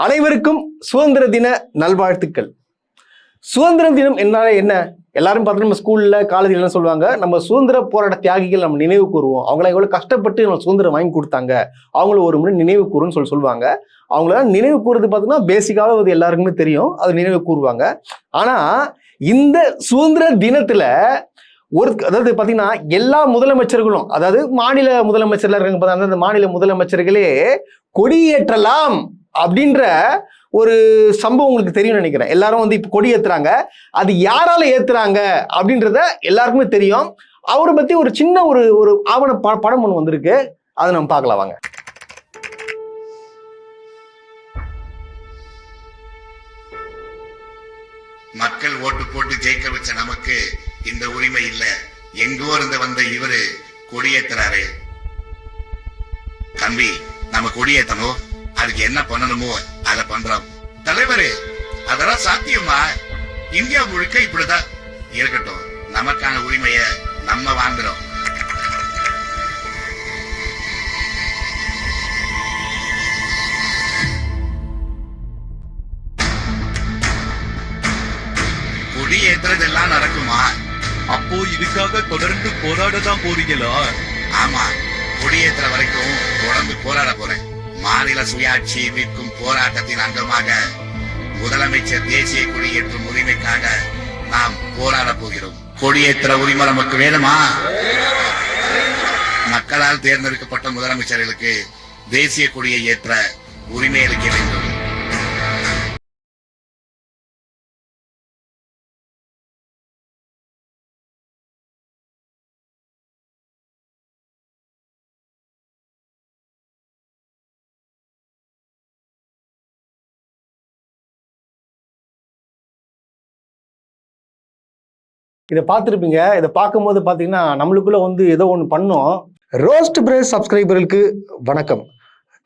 அனைவருக்கும் சுதந்திர தின நல்வாழ்த்துக்கள். சுதந்திர தினம் என்ன எல்லாரும் பார்த்தீங்கன்னா நம்ம ஸ்கூல்ல காலேஜ்ல என்ன சொல்லுவாங்க, நம்ம சுதந்திர போராட்ட தியாகிகள் நம்ம நினைவு கூறுவோம். அவங்கள எவ்வளவு கஷ்டப்பட்டு நம்ம சுதந்திரம் வாங்கி கொடுத்தாங்க, அவங்கள ஒரு முறை நினைவு கூறுன்னு சொல்லுவாங்க. அவங்கள நினைவு கூறுறது பார்த்தீங்கன்னா பேசிக்காக அது எல்லாருக்குமே தெரியும், அது நினைவு கூறுவாங்க. ஆனா இந்த சுதந்திர தினத்துல அதாவது பாத்தீங்கன்னா எல்லா முதலமைச்சர்களும், அதாவது மாநில முதலமைச்சர்ல இருக்காங்க, அந்த மாநில முதலமைச்சர்களே கொடியேற்றலாம் அப்படின்ற ஒரு சம்பவம் உங்களுக்கு தெரியும் நினைக்கிறேன். எல்லாரும் இப்ப கொடி ஏத்துறாங்க. அது யாரால ஏத்துறாங்க அப்படின்றத எல்லாருக்குமே தெரியும். அவரை பத்தி ஒரு சின்ன ஒரு ஆவண படம் ஒண்ணு வந்திருக்கு, அதை நம்ம பார்க்கலாம் வாங்க. மக்கள் ஓட்டு போட்டு ஜெயிக்க வச்ச நமக்கு இந்த உரிமை இல்ல. எங்கோ இருந்து வந்த இவரு கொடியேத்துறாரு. தம்பி, நம்ம கொடியேத்தணும், அதுக்கு என்ன பண்ணணுமோ அதை பண்றோம். தலைவரே, அதெல்லாம் சாத்தியமா? இந்தியா முழுக்க இப்படிதான் இருக்கட்டும், நமக்கான உரிமைய நம்ம வாங்குறோம். கொடியேற்றுறதெல்லாம் நடக்குமா? அப்போ இதுக்காக தொடர்ந்து போராடதான் போறீங்களா? ஆமா, கொடியேற்ற வரைக்கும் தொடர்ந்து போராட போறேன். மாநில சுயாட்சி மீட்கும் போராட்டத்தின் அங்கமாக முதலமைச்சர் தேசிய கொடியேற்றும் உரிமைக்காக நாம் போராட போகிறோம். கொடியேற்ற உரிமை நமக்கு வேணுமா? மக்களால் தேர்ந்தெடுக்கப்பட்ட முதலமைச்சர்களுக்கு தேசிய கொடியை ஏற்ற உரிமை அளிக்க வேண்டும். இதை பார்த்துருப்பீங்க. இதை பார்க்கும்போது பார்த்தீங்கன்னா நம்மளுக்குள்ள ஏதோ ஒன்று பண்ணோம். ரோஸ்ட் பிரேஸ் சப்ஸ்கிரைபர்களுக்கு வணக்கம்.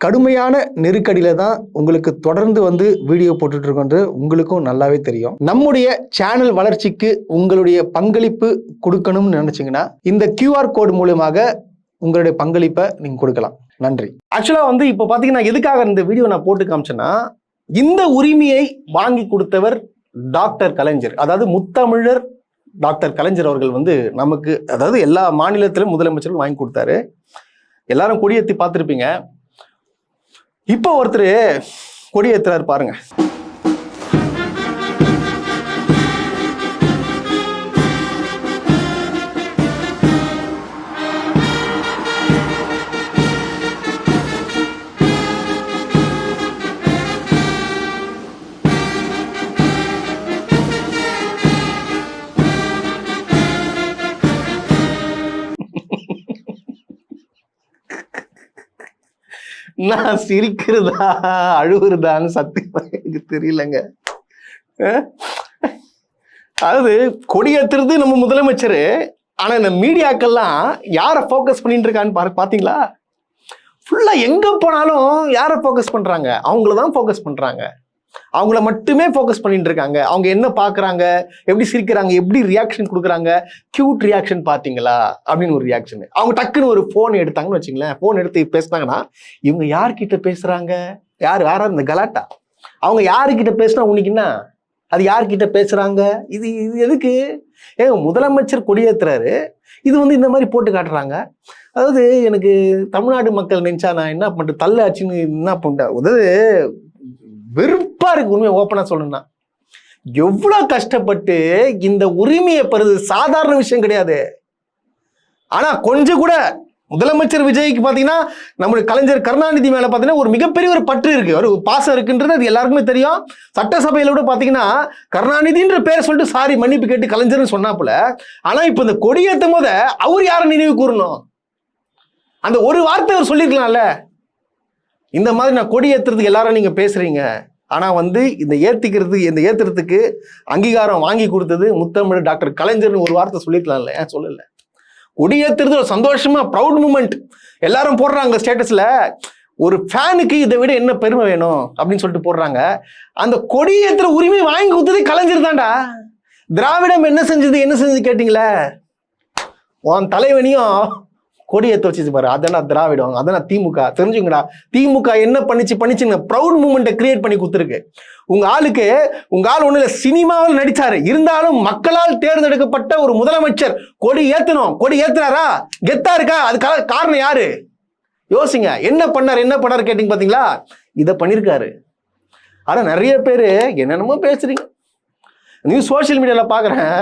கடுமையான நெருக்கடியில தான் உங்களுக்கு தொடர்ந்து வீடியோ போட்டுட்டு இருக்கோன்று உங்களுக்கும் நல்லாவே தெரியும். நம்முடைய சேனல் வளர்ச்சிக்கு உங்களுடைய பங்களிப்பு கொடுக்கணும்னு நினைச்சீங்கன்னா இந்த QR கோடு மூலமாக உங்களுடைய பங்களிப்பை நீங்க கொடுக்கலாம். நன்றி. ஆக்சுவலா இப்போ பார்த்தீங்கன்னா எதுக்காக இந்த வீடியோ நான் போட்டு காமிச்சேன்னா, இந்த உரிமையை வாங்கி கொடுத்தவர் டாக்டர் கலைஞர். அதாவது முத்தமிழர் டாக்டர் கலைஞர் அவர்கள் நமக்கு, அதாவது எல்லா மாநிலத்திலும் முதலமைச்சரும் வாங்கி கொடுத்தாரு. எல்லாரும் கொடியேற்றி பார்த்துருப்பீங்க. இப்போ ஒருத்தர் கொடியேற்றுறாரு பாருங்க. நான் சிரிக்கிறதா அழுகுறதான்னு சத்தியமா எனக்கு தெரியலங்க. அதாவது கொடியேற்றுறது நம்ம முதலமைச்சர். ஆனா இந்த மீடியாக்கெல்லாம் யாரை ஃபோக்கஸ் பண்ணிட்டு இருக்கான்னு பாத்தீங்களா? ஃபுல்லா எங்க போனாலும் யாரை ஃபோக்கஸ் பண்றாங்க? அவங்களதான் ஃபோக்கஸ் பண்றாங்க. அவங்கள மட்டுமே ஃபோக்கஸ் பண்ணிட்டு இருக்காங்க. அவங்க என்ன பாக்குறாங்க, எப்படி சிரிக்கிறாங்க, எப்படி ரியாக்ஷன் கொடுக்குறாங்க, கியூட் ரியாக்ஷன் பாத்தீங்களா அப்படின்னு ஒரு ரியாக்ஷன். அவங்க டக்குன்னு ஒரு போன் எடுத்தாங்கன்னு வச்சுங்களேன், போன் எடுத்து பேசினாங்கன்னா இவங்க யார்கிட்ட பேசுறாங்க, யாரா இந்த கலாட்டா, அவங்க யாருக்கிட்ட பேசினா உனக்குன்னா அது யார்கிட்ட பேசுறாங்க, இது எதுக்கு? முதலமைச்சர் கொடியேற்றுறாரு, இது இந்த மாதிரி போட்டு காட்டுறாங்க. அதாவது எனக்கு தமிழ்நாடு மக்கள் நினைச்சா நான் என்ன பண்றது, தள்ளாச்சுன்னு என்ன பண்றேன். அதாவது வெறுப்பா இருக்கு உண்மையை ஓப்பனா சொல்லணும்னா. எவ்வளவு கஷ்டப்பட்டு இந்த உரிமையை பெறுது சாதாரண விஷயம் கிடையாது. ஆனா கொஞ்சம் கூட முதலமைச்சர் விஜய்க்கு பாத்தீங்கன்னா நம்முடைய கலைஞர் கருணாநிதி மேல பாத்தீங்கன்னா ஒரு மிகப்பெரிய ஒரு பற்று இருக்கு, ஒரு பாசம் இருக்குன்றது அது எல்லாருக்குமே தெரியும். சட்டசபையில கூட பாத்தீங்கன்னா கருணாநிதின்ற பேரை சொல்லிட்டு சாரி மன்னிப்பு கேட்டு கலைஞர்னு சொன்னாப்புல. ஆனா இப்ப இந்த கொடியேற்றும் போத அவர் யாரை நினைவு கூறணும்? அந்த ஒரு வார்த்தை அவர் சொல்லிருக்கலாம்ல. இந்த மாதிரி நான் கொடி ஏத்துறதுக்கு எல்லாரும் நீங்க பேசுறீங்க, ஆனா இந்த ஏத்துறதுக்கு அங்கீகாரம் வாங்கி கொடுத்தது முத்தமிழ் டாக்டர் கலைஞர்னு ஒரு வார்த்தை சொல்லிருக்கலாம்ல, ஏன் சொல்லல? கொடி ஏத்துறது ஒரு சந்தோஷமா ப்ரௌட் மூமெண்ட் எல்லாரும் போடுறாங்க ஸ்டேட்டஸ்ல. ஒரு ஃபேனுக்கு இதை விட என்ன பெருமை வேணும் அப்படின்னு சொல்லிட்டு போடுறாங்க. அந்த கொடி ஏத்துற உரிமை வாங்கி கொடுத்தது கலைஞர் தான்டா. திராவிடம் என்ன செஞ்சது கேட்டீங்களே, உன் தலைவனையும் கொடி ஏற்ற வச்சு பாரு, அதெல்லாம் திராவிடம், அதெல்லாம் திமுக. தெரிஞ்சுங்கடா, திமுக என்ன பண்ணிச்சுன்னு ப்ரௌட் மூமெண்ட்டை கிரியேட் பண்ணி கொடுத்துருக்கு. உங்க ஆள் ஒண்ணு இல்ல, சினிமாவில் நடிச்சாரு, இருந்தாலும் மக்களால் தேர்ந்தெடுக்கப்பட்ட ஒரு முதலமைச்சர் கொடி ஏத்துனாரா? கெத்தா இருக்கா? அதுக்காக காரணம் யாரு? யோசிங்க. என்ன பண்ணாரு கேட்டீங்க பாத்தீங்களா? இதை பண்ணிருக்காரு. ஆனா நிறைய பேரு என்னென்னமோ பேசுறீங்க. நியூஸ் சோசியல் மீடியால பாக்குறேன்,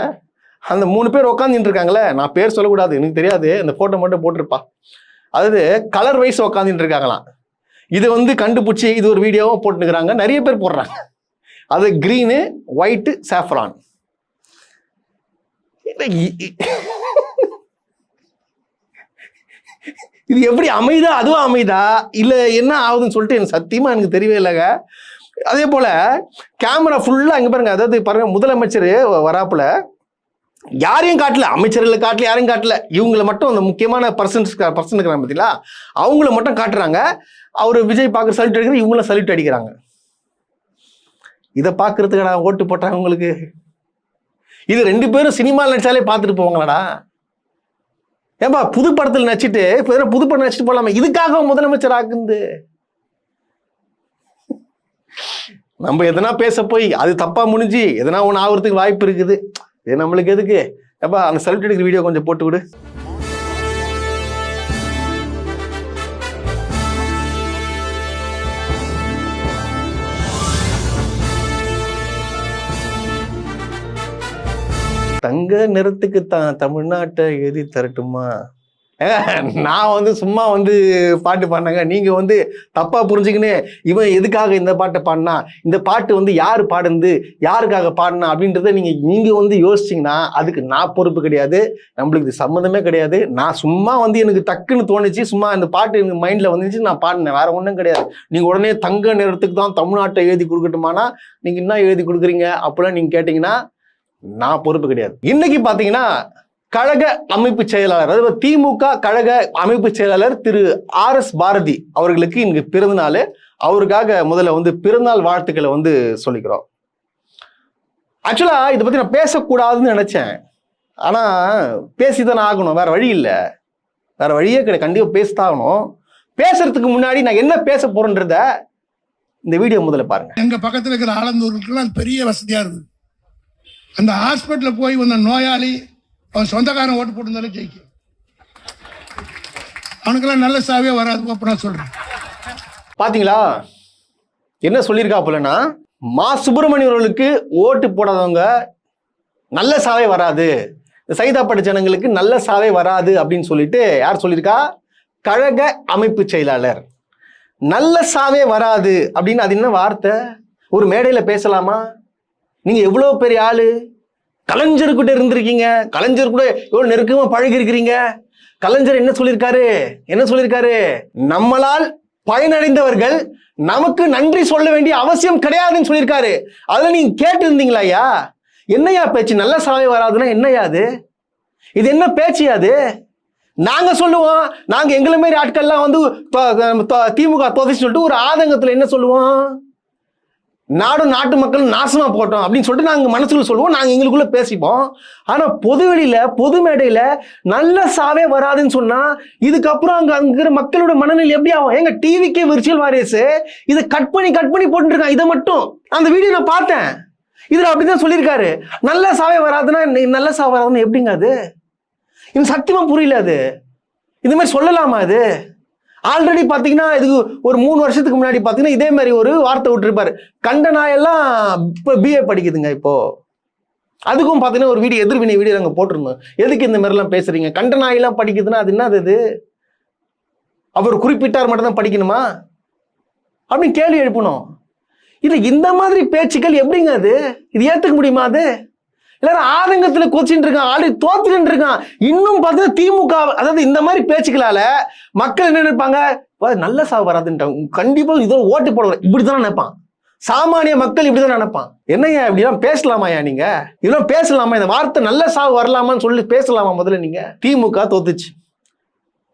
அந்த 3 பேர் உட்காந்துட்டு இருக்காங்களே, நான் பேர் சொல்லக்கூடாது, எனக்கு தெரியாது, அந்த போட்டோ மட்டும் போட்டிருப்பா. அதாவது கலர் வைஸ் உட்காந்துட்டு இருக்காங்களாம். இது வந்து கண்டுபிடிச்சி இது ஒரு வீடியோவும் போட்டுக்கிறாங்க, நிறைய பேர் போடுறாங்க. அது கிரீனு, ஒயிட்டு, சாஃப்ரான். இது எப்படி அமைதா, அதுவும் அமைதா இல்ல என்ன ஆகுதுன்னு சொல்லிட்டு எனக்கு சத்தியமா எனக்கு தெரியவே இல்லைங்க. அதே போல கேமரா ஃபுல்லா இங்க பாருங்க, அதாவது பாருங்க, முதலமைச்சர் வராப்புல யாரையும் காட்டல, அமைச்சர்களை காட்டல, யாரையும் காட்டல, இவங்களை மட்டும் அந்த முக்கியமான பர்சன் இருக்கிறாங்க பார்த்தீங்களா, அவங்கள மட்டும் காட்டுறாங்க. அவரு விஜய் பார்க்க சல்யூட் அடிக்கிறாங்க, இவங்களும் சல்யூட் அடிக்கிறாங்க. இதை பார்க்கறதுக்கடா ஓட்டு போட்டாங்க உங்களுக்கு? இது 2 பேரும் சினிமாவில் நடிச்சாலே பார்த்துட்டு போவாங்களாடா? ஏன்பா புது படத்தில் நடிச்சிட்டு புது படம் நடிச்சிட்டு போலாமே, இதுக்காக முதலமைச்சர் ஆக்குந்து? நம்ம எதனா பேச போய் அது தப்பா முடிஞ்சு எதனா ஒன்று ஆகுறதுக்கு வாய்ப்பு இருக்குது. இது நம்மளுக்கு எதுக்கு? ஏப்பா அந்த சல்யூட் அடிக்கிற வீடியோ கொஞ்சம் போட்டு விடு. தங்க நிறத்துக்கு தான் தமிழ்நாட்டை எழுதி தரட்டுமா? நான் வந்து சும்மா வந்து பாட்டு பாடினாங்க, நீங்க வந்து தப்பா புரிஞ்சுக்கின்னு இவன் எதுக்காக இந்த பாட்டை பாடினா, இந்த பாட்டு வந்து யாரு பாடுந்து, யாருக்காக பாடினா அப்படின்றத நீங்க வந்து யோசிச்சிங்கன்னா அதுக்கு நான் பொறுப்பு கிடையாது, நம்மளுக்கு சம்மந்தமே கிடையாது. நான் சும்மா வந்து எனக்கு டக்குன்னு தோணுச்சு, சும்மா இந்த பாட்டு எனக்கு மைண்ட்ல வந்துச்சு, நான் பாடினேன், வேற ஒன்றும் கிடையாது. நீங்க உடனே தங்க நிறத்துக்கு தான் தமிழ்நாட்டை எழுதி கொடுக்கட்டுமானா நீங்க என்ன எழுதி கொடுக்குறீங்க அப்படிலாம் நீங்க கேட்டீங்கன்னா நான் பொறுப்பு கிடையாது. இன்னைக்கு பாத்தீங்கன்னா கழக அமைப்பு செயலாளர், அதாவது திமுக கழக அமைப்பு செயலாளர் திரு RS பாரதி அவர்களுக்கு இங்கு பிறந்தநாள். அவருக்காக முதல்ல வந்து பிறந்தநாள் வாழ்த்துக்களை வந்து சொல்லிக்கிறோம். ஆக்சுவலா இதை பத்தி நான் பேசக்கூடாதுன்னு நினைச்சேன், ஆனா பேசிதானே ஆகணும், வேற வழி இல்லை, வேற வழியே கிடையாது, கண்டிப்பா பேசித்தாகணும். பேசுறதுக்கு முன்னாடி நான் என்ன பேச போறேன்றத இந்த வீடியோ முதல்ல பாருங்க. எங்க பக்கத்துல இருக்கிற ஆலந்தூருக்குலாம் பெரிய வசதியா இருக்குது. அந்த ஹாஸ்பிட்டல போய் வந்த நோயாளி அவன் சொந்தக்காரன் ஓட்டு போட்டுருந்தாலும் ஜெயிக்கும். அவனுக்கெல்லாம் நல்ல சாவே வராது. நான் சொல்றேன், பாத்தீங்களா என்ன சொல்லியிருக்காப்புலன்னா, மா சுப்பிரமணியம் அவர்களுக்கு ஓட்டு போடாதவங்க நல்ல சாவே வராது, சைதாப்பட்ட ஜனங்களுக்கு நல்ல சாவே வராது அப்படின்னு சொல்லிட்டு யார் சொல்லியிருக்கா? கழக அமைப்பு செயலாளர். நல்ல சாவே வராது அப்படின்னு அது என்ன வார்த்தை? ஒரு மேடையில பேசலாமா? நீங்க எவ்வளவு பெரிய ஆளு, கலைஞர்கிட்ட இருந்திருக்கீங்க, கலைஞர் கூட எவ்வளவு நெருக்கமா பழகி இருக்கிறீங்க. கலைஞர் என்ன சொல்லியிருக்காரு? நம்மளால் பயனடைந்தவர்கள் நமக்கு நன்றி சொல்ல வேண்டிய அவசியம் கிடையாதுன்னு சொல்லியிருக்காரு. அதுல நீங்க கேட்டு இருந்தீங்களா? ஐயா என்னையா பேச்சு, நல்ல சாவே வராதுன்னா என்னையா அது? இது என்ன பேச்சியாது? நாங்க சொல்லுவோம், நாங்க எங்களை மாரி ஆட்கள்லாம் வந்து திமுக தோதிச்சு சொல்லிட்டு ஒரு ஆதங்கத்துல என்ன சொல்லுவோம், நாடும் நாட்டு மக்கள் நாசமா போட்டோம் அப்படின்னு சொல்லிட்டு நாங்க மனசுக்குள்ள சொல்லுவோம், நாங்க எங்களுக்குள்ள பேசிப்போம். ஆனா பொதுவெளியில பொது மேடையில நல்ல சாவே வராதுன்னு சொன்னா இதுக்கப்புறம் அங்க இருக்கிற மக்களோட மனநிலை எப்படி ஆகும்? எங்க டிவிக்கே விர்ச்சுவல் வாரியர்ஸ் இதை கட் பண்ணி போட்டு இருக்கான். இதை மட்டும் அந்த வீடியோ நான் பார்த்தேன், இதுல அப்படிதான் சொல்லியிருக்காரு, நல்ல சாவே வராதுன்னா நல்ல சாவே வராதுன்னு எப்படிங்க அது? இது சத்தியமா புரியல. அது இந்த மாதிரி சொல்லலாமா? அது ஆல்ரெடி பாத்தீங்கன்னா இதுக்கு ஒரு 3 வருஷத்துக்கு முன்னாடி பாத்தீங்கன்னா இதே மாதிரி ஒரு வார்த்தை விட்டுருப்பாரு, கண்ட நாயெல்லாம் இப்போ BA படிக்குதுங்க. இப்போ அதுக்கும் பாத்தீங்கன்னா ஒரு வீடியோ, எதிர்வினை வீடியோ நாங்க போட்டிருந்தோம். எதுக்கு இந்த மாதிரி எல்லாம் பேசுறீங்க? கண்ட நாயெல்லாம் படிக்குதுன்னா அது என்னது? அது அவர் குறிப்பிட்டார் மட்டும் தான் படிக்கணுமா அப்படின்னு கேள்வி எழுப்பணும். இது இந்த மாதிரி பேச்சுக்கள் எப்படிங்க அது? இது ஏத்துக்க முடியுமா? அது எல்லாரும் ஆதங்கத்துல கொச்சின்னு இருக்கான், ஆல்ரெடி தோத்துட்டு இருக்கான். இன்னும் பார்த்தீங்கன்னா திமுக, அதாவது இந்த மாதிரி பேச்சுக்களால மக்கள் என்ன நினைப்பாங்க, நல்ல சாவு வராதுன்ட்டாங்க, கண்டிப்பா இதோ ஓட்டு போட இப்படிதான் நினைப்பான். சாமானிய மக்கள் இப்படிதான் நினைப்பான். என்னையா இப்படிலாம் பேசலாமாயா? நீங்க இதெல்லாம் பேசலாமா? இந்த வார்த்தை நல்ல சாவு வரலாமான்னு சொல்லி பேசலாமா? முதல்ல நீங்க திமுக தோத்துச்சு,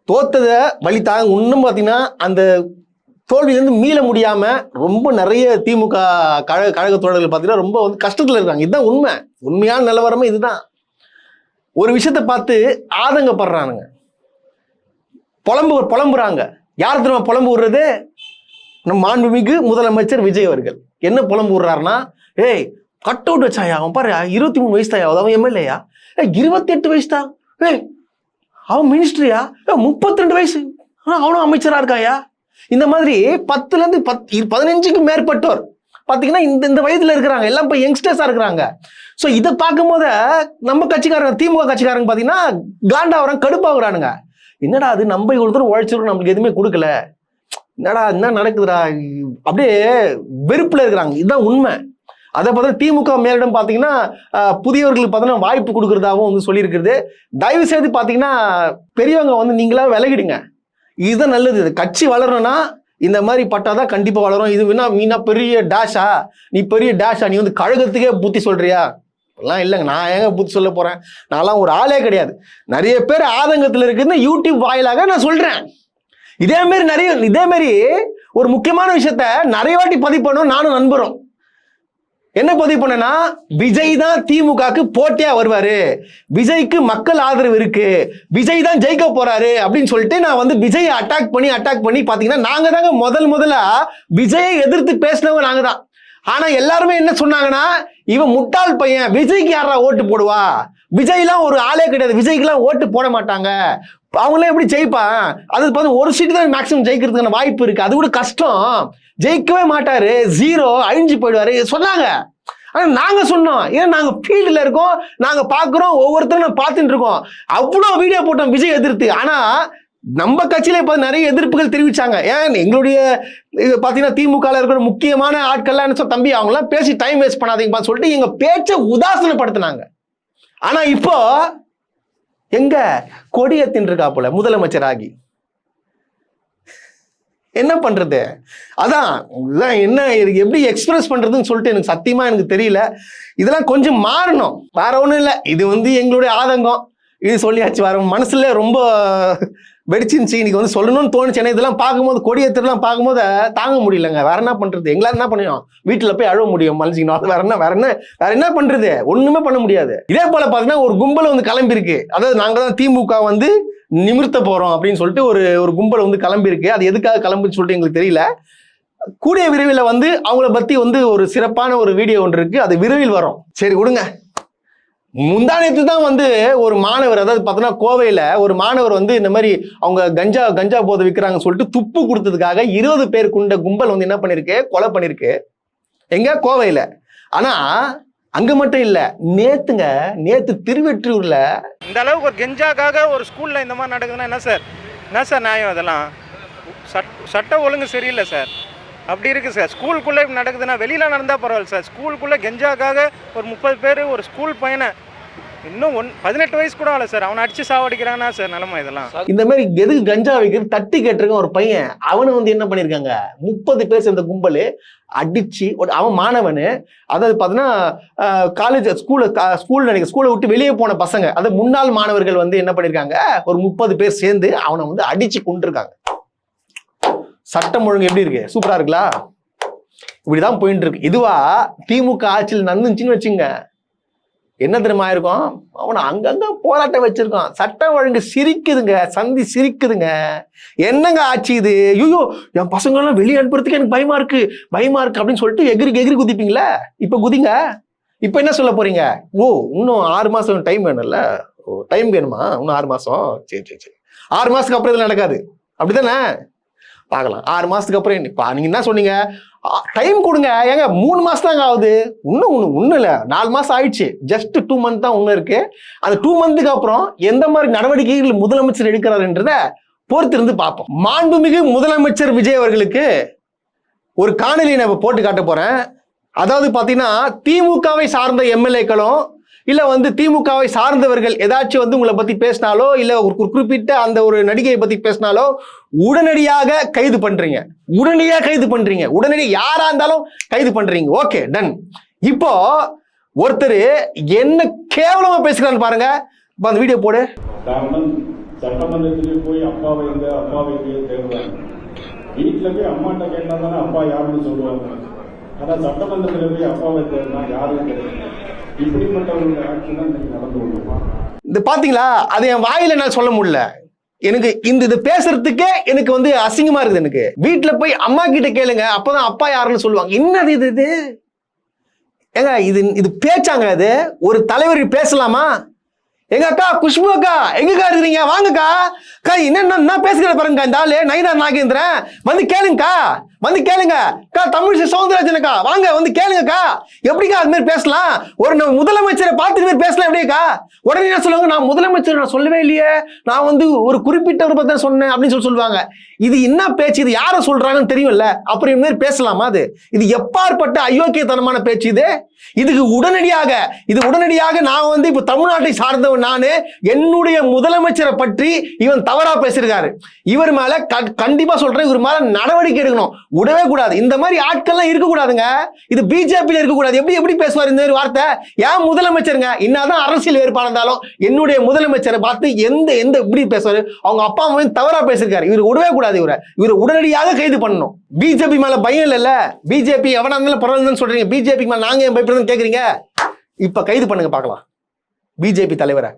தோத்ததை வழி தாங்க. இன்னும் பாத்தீங்கன்னா அந்த தோல்வியிலிருந்து மீள முடியாம ரொம்ப நிறைய திமுக கழக தோழர்கள் பார்த்தீங்கன்னா ரொம்ப வந்து கஷ்டத்துல இருக்காங்க. இதுதான் உண்மையான நிலவரமே இதுதான். ஒரு விஷயத்தை பார்த்து ஆதங்கப்படுறானுங்க. புலம்புறாங்க. யார் திரும்ப புலம்பு விடுறது? நம்ம மாண்புமிகு முதலமைச்சர் விஜய் அவர்கள் என்ன புலம்பு விடுறாருன்னா, ஏய் கட் அவுட் வச்சாயா அவன் பாரு 23 வயசு தான் அவன் எம்எல்ஏயா, 28 வயசு தான், ஏய் அவன் மினிஸ்டரியா, 32 வயசு அவனும் அமைச்சரா இருக்காயா. இந்த மாதிரி 10லேருந்து 15க்கு மேற்பட்டோர் பார்த்தீங்கன்னா இந்த வயதுல இருக்கிறாங்க, எல்லாம் இப்போ யங்ஸ்டர்ஸா இருக்கிறாங்க. ஸோ இதை பார்க்கும்போது நம்ம கட்சிக்காரங்க, திமுக கட்சிக்காரங்க பார்த்தீங்கன்னா காண்டாவரம் கடுப்பாகிறானுங்க. என்னடா அது, நம்ம இவ்வளோ தூரம் உழைச்சிருக்கோம், நம்மளுக்கு எதுவுமே கொடுக்கல, என்னடா என்ன நடக்குதுடா, அப்படியே வெறுப்புல இருக்கிறாங்க. இதுதான் உண்மை. அதை பார்த்தா திமுக மேலிடம் பார்த்தீங்கன்னா புதியவர்களுக்கு பார்த்தீங்கன்னா வாய்ப்பு கொடுக்கறதாகவும் வந்து சொல்லியிருக்கிறது. தயவு செய்து பார்த்தீங்கன்னா பெரியவங்க வந்து நீங்களா விலகிடுங்க, இதுதான் நல்லது. இது கட்சி வளரணும்னா இந்த மாதிரி பட்டாதான் கண்டிப்பா வளரும். இது நீனா பெரிய டேஷா, நீ பெரிய டேஷா, நீ வந்து கழகத்துக்கே புத்தி சொல்றியா? எல்லாம் இல்லைங்க, நான் ஏங்க புத்தி சொல்ல போறேன், நான்லாம் ஒரு ஆளே கிடையாது. நிறைய பேர் ஆதங்கத்தில் இருக்குன்னு யூடியூப் வாயிலாக நான் சொல்றேன். இதே மாதிரி ஒரு முக்கியமான விஷயத்த நிறைய வாட்டி பதிவு பண்ணோம். நானும் நண்பரும் என்ன பதிவு பண்ணனா, விஜய் தான் திமுகக்கு போட்டியா வருவாரு, விஜய்க்கு மக்கள் ஆதரவு இருக்கு, விஜய் தான் ஜெயிக்க போறாரு அப்படின்னு சொல்லிட்டு நான் வந்து விஜயை அட்டாக் பண்ணி பாத்தீங்கன்னா நாங்க தாங்க முதல்ல விஜயை எதிர்த்து பேசினவங்க நாங்க தான். ஆனா எல்லாருமே என்ன சொன்னாங்கன்னா, இவன் முட்டாள் பையன், விஜய்க்கு யாரா ஓட்டு போடுவா, விஜய்லாம் ஒரு ஆளே கிடையாது, விஜய்க்குலாம் ஓட்டு போட மாட்டாங்க, அவங்களே எப்படி ஜெயிப்பான், அது பார்த்து ஒரு சீட்டு தான் மேக்சிமம் ஜெயிக்கிறதுக்கான வாய்ப்பு இருக்கு, அது கூட கஷ்டம், ஜெயிக்கவே மாட்டாரு, 0 அழிஞ்சு போயிடுவாரு சொன்னாங்க. ஆனா நாங்க சொன்னோம், ஏன்னா நாங்க ஃபீல்டுல இருக்கோம், நாங்க பாக்குறோம், ஒவ்வொருத்தரும் பார்த்துட்டு இருக்கோம். அவ்வளவு வீடியோ போட்டோம் விஜய் எதிர்த்து. ஆனா நம்ம கட்சியில இப்ப நிறைய எதிர்ப்புகள் தெரிவிச்சாங்க. ஏன் எங்களுடைய பாத்தீங்கன்னா திமுக இருக்கிற முக்கியமான ஆட்கள்லாம் என்ன தம்பி அவங்க எல்லாம் பேசி டைம் வேஸ்ட் பண்ணாதீங்கன்னு சொல்லிட்டு எங்க பேச்சை உதாசனப்படுத்தினாங்க. ஆனா இப்போ எங்க கொடியத்தின் இருக்கா போல முதலமைச்சர் ஆகி என்ன பண்றது? அதான் என்ன எப்படி எக்ஸ்பிரஸ் பண்றதுன்னு சொல்லிட்டு எனக்கு சத்தியமா எனக்கு தெரியல. இதெல்லாம் கொஞ்சம் மாறணும், வேற ஒண்ணும் இல்லை. இது வந்து எங்களுடைய ஆதங்கம், இது சொல்லியாச்சு. வர மனசுல ரொம்ப வெடிச்சிருந்துச்சு, இன்னைக்கு வந்து சொல்லணும்னு தோணுச்சு. ஏன்னா இதெல்லாம் பார்க்கும்போது, கொடியேற்றலாம் பார்க்கும்போது தாங்க முடியலங்க. வேற என்ன பண்றது? எங்களால் என்ன பண்ணியும், வீட்டுல போய் அழுவ முடியும், மனுஷங்க. வேற என்ன பண்றது? ஒண்ணுமே பண்ண முடியாது. இதே போல பாத்தீங்கன்னா ஒரு கும்பல் வந்து கிளம்பி இருக்கு. அதாவது நாங்க தான் திமுக வந்து நிமிர்த்த போறோம் அப்படின்னு சொல்லிட்டு ஒரு கும்பல் வந்து கிளம்பி இருக்கு. அது எதுக்காக கிளம்புன்னு சொல்லிட்டு எங்களுக்கு தெரியல. கூடிய விரைவில் வந்து அவங்கள பத்தி வந்து ஒரு சிறப்பான ஒரு வீடியோ ஒன்று இருக்கு, அது விரைவில் வரும். சரி விடுங்க. முந்தானத்து தான் வந்து ஒரு மாணவர், அதாவது பார்த்தீங்கன்னா கோவையில ஒரு மாணவர் வந்து இந்த மாதிரி அவங்க கஞ்சா போதை விற்கிறாங்கன்னு சொல்லிட்டு துப்பு கொடுத்ததுக்காக 20 பேர் கொண்ட கும்பல் வந்து என்ன பண்ணிருக்கு, கொலை பண்ணிருக்கு. எங்க கோவையில. ஆனா அங்க மட்டும் இல்ல, நேத்து திருவெற்றியூர்ல இந்த அளவுக்கு ஒரு கெஞ்சாக்காக ஒரு ஸ்கூல்ல இந்த மாதிரி நடக்குதுன்னா என்ன சார் நியாயம்? அதெல்லாம் சட்ட ஒழுங்கு சரியில்லை சார். அப்படி இருக்கு சார். ஸ்கூலுக்குள்ளே நடக்குதுன்னா வெளியில நடந்தா பரவாயில்ல சார். ஸ்கூலுக்குள்ள கெஞ்சாக்காக ஒரு 30 பேர் ஒரு ஸ்கூல் பையனை, இன்னும் 18 வயசு கூட ஆகல சார், அவனை அடிச்சு சாவடிக்கிறானா சார் நிலைமை இதெல்லாம். இந்த மாதிரி எதுக்கு கஞ்சா வைக்கிறது தட்டி கேட்டிருக்க ஒரு பையன், அவனை வந்து என்ன பண்ணிருக்காங்க, 30 பேர் சேர்ந்த கும்பல் அடிச்சு, அவன் மாணவனு, அதாவது பார்த்தீங்கன்னா காலேஜ் ஸ்கூலை விட்டு வெளியே போன பசங்க, அதாவது முன்னாள் மாணவர்கள் வந்து என்ன பண்ணிருக்காங்க, ஒரு 30 பேர் சேர்ந்து அவனை வந்து அடிச்சு கொண்டிருக்காங்க. சட்டம் ஒழுங்கு எப்படி இருக்கு? சூப்பரா இருக்குல்ல? இப்படிதான் போயிட்டு இருக்கு. இதுவா திமுக ஆட்சியில் நடந்துச்சுன்னு வச்சுங்க, என்ன தெரியுமா இருக்கும், அவனை அங்கங்க போராட்டம் வச்சிருக்கான். சட்டம் ஒழுங்கு சிரிக்குதுங்க, சந்தி சிரிக்குதுங்க. என்னங்க ஆச்சு இது? ஐயோ என் பசங்க எல்லாம் வெளியே அனுப்புறதுக்கு எனக்கு பயமா இருக்கு அப்படின்னு சொல்லிட்டு எகிரி குதிப்பீங்களா? இப்ப குதிங்க. இப்ப என்ன சொல்ல போறீங்க? ஓ இன்னும் 6 மாசம் டைம் வேணும்ல? ஓ டைம் வேணுமா? இன்னும் 6 மாசம். சரி 6 மாசத்துக்கு அப்புறம் இது நடக்காது, அப்படித்தானே? பார்க்கலாம். 6 மாசத்துக்கு அப்புறம் நீங்க என்ன சொன்னீங்க, டைம் கொடுங்க. ஏங்க 3 மாசம் தாங்க ஆகுது, ஒன்றும் இல்லை, 4 மாசம் ஆயிடுச்சு, ஜஸ்ட் 2 மந்த் தான் ஒன்று இருக்கு. அந்த 2 மந்த்துக்கு அப்புறம் எந்த மாதிரி நடவடிக்கைகள் முதலமைச்சர் எடுக்கிறாருன்றத பொறுத்திருந்து பார்ப்போம். மாண்புமிகு முதலமைச்சர் விஜய் அவர்களுக்கு ஒரு காணொலியை நான் போட்டு காட்ட போறேன். அதாவது பாத்தீங்கன்னா திமுகவை சார்ந்த எம்எல்ஏக்களும் இல்ல வந்து திமுகவை சார்ந்தவர்கள் ஏதாச்சும் வந்து உங்களை பத்தி பேசினாலோ இல்ல ஒரு குறிப்பிட்ட அந்த ஒரு நடிகையை பத்தி பேசினாலோ உடனடியாக கைது பண்றீங்க, உடனடியாக யாரா இருந்தாலும் கைது பண்றீங்க. Okay done. இப்போ ஒருத்தர் என்ன கேவலமா பேசுறான்னு பாருங்க. இப்ப அந்த வீடியோ போடு. சட்டமன்றத்திலே போய் அப்பாவை தேடுவாங்க, வீட்டுல போய் அம்மாட்ட கேட்டா தானே அப்பா யாருன்னு சொல்லுவாங்க. ஆனா சட்டமன்றத்திலே போய் அப்பாவை தேடினா யாரும் தெரியும். இப்படிப்பட்ட ஒரு ஆட்சி தான் நடந்து கொள்ளுமா? இந்த பாத்தீங்களா, அது என் வாயில நான் சொல்ல முடியல. எனக்கு இது பேசுறதுக்கே எனக்கு வந்து அசிங்கமா இருக்குது. எனக்கு வீட்டுல போய் அம்மா கிட்ட கேளுங்க, அப்பதான் அப்பா யாருன்னு சொல்லுவாங்க. என்னது இது ஏங்க, இது பேச்சாங்க? இது ஒரு தலைவர் பேசலாமா? எங்க அக்கா குஷ்பு அக்கா எங்கக்கா இருக்கிறீங்க, வாங்கக்கா. அக்கா என்ன பேசுகிற பாருங்க, இந்த ஆளு நயினார் நாகேந்திரன் வந்து கேளுங்கக்கா, வந்து கேளுங்க அக்கா. தமிழிசை சவுந்தரராஜன் அக்கா வாங்க வந்து கேளுங்கக்கா. எப்படிக்கா அது மாதிரி பேசலாம்? ஒரு முதலமைச்சரை பார்த்துட்டு மாதிரி பேசலாம் எப்படிக்கா? உடனே என்ன சொல்லுவாங்க, நான் முதலமைச்சர் நான் சொல்லவே இல்லையே, நான் வந்து ஒரு குறிப்பிட்ட பத்தி சொன்னேன் அப்படின்னு சொல்லுவாங்க. இது என்ன பேச்சு? இது யாரை சொல்றாங்கன்னு தெரியும்ல, அப்புறம் இந்த மாதிரி பேசலாமா? இது எப்பாற்பட்ட அயோக்கியத்தனமான பேச்சு இது. இதுக்கு உடனடியாக நான் வந்து இப்ப தமிழ்நாட்டை சார்ந்தவன், நானு என்னுடைய முதலமைச்சரை பற்றி இவன் தவறா பேசியிருக்காரு, இவர் மேல கண்டிப்பா சொல்றேன், இவர் மேல நடவடிக்கை எடுக்கணும். விடவே கூடாது. இந்த மாதிரி ஆட்கள்லாம் இருக்கக்கூடாதுங்க. இது பிஜேபியில இருக்கக்கூடாது. எப்படி பேசுவார் இந்த மாதிரி வார்த்தை? ஏன் முதலமைச்சருங்க, என்னதான் அரசியல் வேறுபாடு இருந்தாலும் என்னுடைய முதலமைச்சரை பார்த்து எந்த இப்படி பேசுவாரு? அவங்க அப்பா அம்மா தவறா பேசியிருக்காரு, இவர் விடவே கூடாது. இவரை உடனடியாக கைது பண்ணணும். பிஜேபி மேல பயம் இல்ல, பிஜேபி எவனா இருந்தாலும் பரவாயில்லன்னு சொல்றீங்க, பிஜேபி மேல நாங்க பயப்படுறதுன்னு கேக்குறீங்க. இப்ப கைது பண்ணுங்க பார்க்கலாம் பிஜேபி தலைவரை.